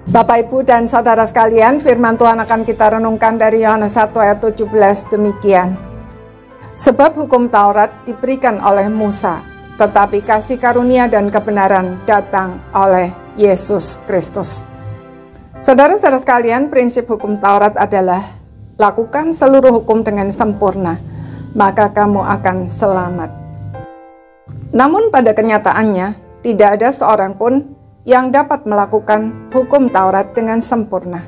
Bapak, Ibu, dan Saudara sekalian, firman Tuhan akan kita renungkan dari Yohanes 1 ayat 17 demikian. Sebab hukum Taurat diberikan oleh Musa, tetapi kasih karunia dan kebenaran datang oleh Yesus Kristus. Saudara-saudara sekalian, prinsip hukum Taurat adalah lakukan seluruh hukum dengan sempurna, maka kamu akan selamat. Namun pada kenyataannya, tidak ada seorang pun yang dapat melakukan hukum Taurat dengan sempurna.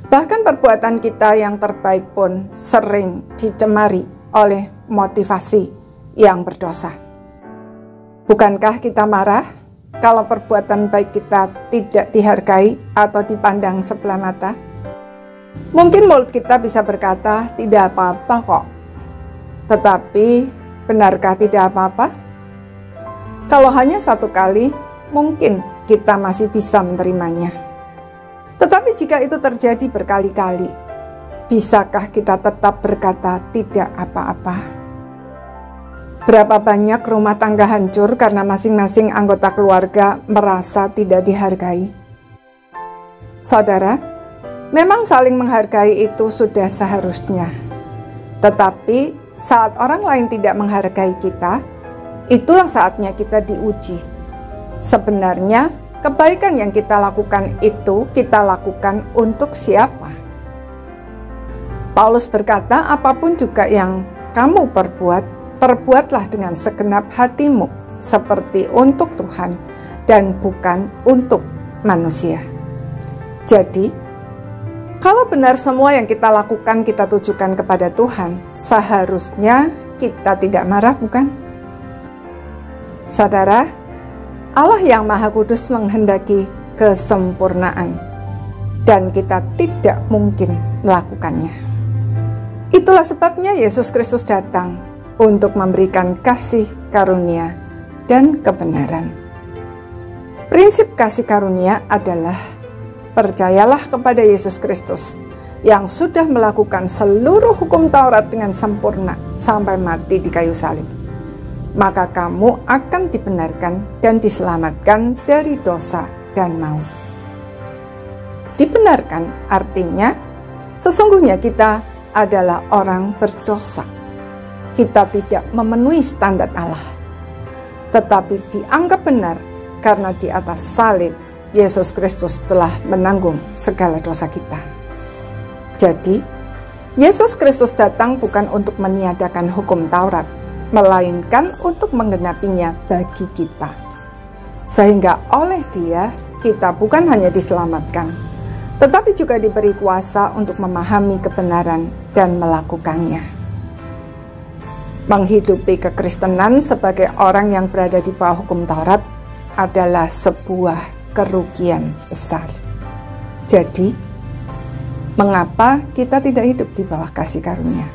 Bahkan perbuatan kita yang terbaik pun sering dicemari oleh motivasi yang berdosa. Bukankah kita marah kalau perbuatan baik kita tidak dihargai atau dipandang sebelah mata? Mungkin mulut kita bisa berkata, tidak apa-apa kok. Tetapi, benarkah tidak apa-apa? Kalau hanya satu kali, mungkin kita masih bisa menerimanya. Tetapi jika itu terjadi berkali-kali, bisakah kita tetap berkata tidak apa-apa? Berapa banyak rumah tangga hancur karena masing-masing anggota keluarga merasa tidak dihargai? Saudara, memang saling menghargai itu sudah seharusnya. Tetapi saat orang lain tidak menghargai kita, itulah saatnya kita diuji. Sebenarnya, kebaikan yang kita lakukan itu kita lakukan untuk siapa? Paulus berkata, apapun juga yang kamu perbuat, perbuatlah dengan segenap hatimu, seperti untuk Tuhan dan bukan untuk manusia. Jadi, kalau benar semua yang kita lakukan kita tujukan kepada Tuhan, seharusnya kita tidak marah, bukan? Saudara, Allah yang Maha Kudus menghendaki kesempurnaan, dan kita tidak mungkin melakukannya. Itulah sebabnya Yesus Kristus datang untuk memberikan kasih karunia dan kebenaran. Prinsip kasih karunia adalah percayalah kepada Yesus Kristus yang sudah melakukan seluruh hukum Taurat dengan sempurna sampai mati di kayu salib. Maka kamu akan dibenarkan dan diselamatkan dari dosa dan maut. Dibenarkan artinya sesungguhnya kita adalah orang berdosa. Kita tidak memenuhi standar Allah, tetapi dianggap benar karena di atas salib Yesus Kristus telah menanggung segala dosa kita. Jadi, Yesus Kristus datang bukan untuk meniadakan hukum Taurat, melainkan untuk menggenapinya bagi kita. Sehingga oleh Dia, kita bukan hanya diselamatkan, tetapi juga diberi kuasa untuk memahami kebenaran dan melakukannya. Menghidupi kekristenan sebagai orang yang berada di bawah hukum Taurat adalah sebuah kerugian besar. Jadi, mengapa kita tidak hidup di bawah kasih karunia?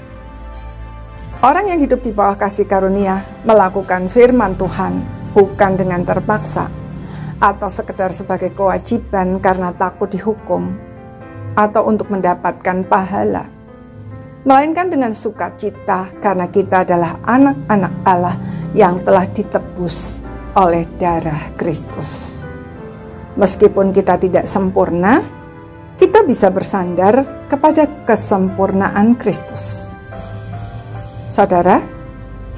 Orang yang hidup di bawah kasih karunia melakukan firman Tuhan bukan dengan terpaksa atau sekedar sebagai kewajiban karena takut dihukum atau untuk mendapatkan pahala, melainkan dengan sukacita karena kita adalah anak-anak Allah yang telah ditebus oleh darah Kristus. Meskipun kita tidak sempurna, kita bisa bersandar kepada kesempurnaan Kristus. Saudara,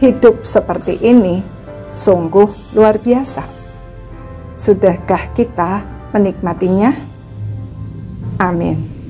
hidup seperti ini sungguh luar biasa. Sudahkah kita menikmatinya? Amin.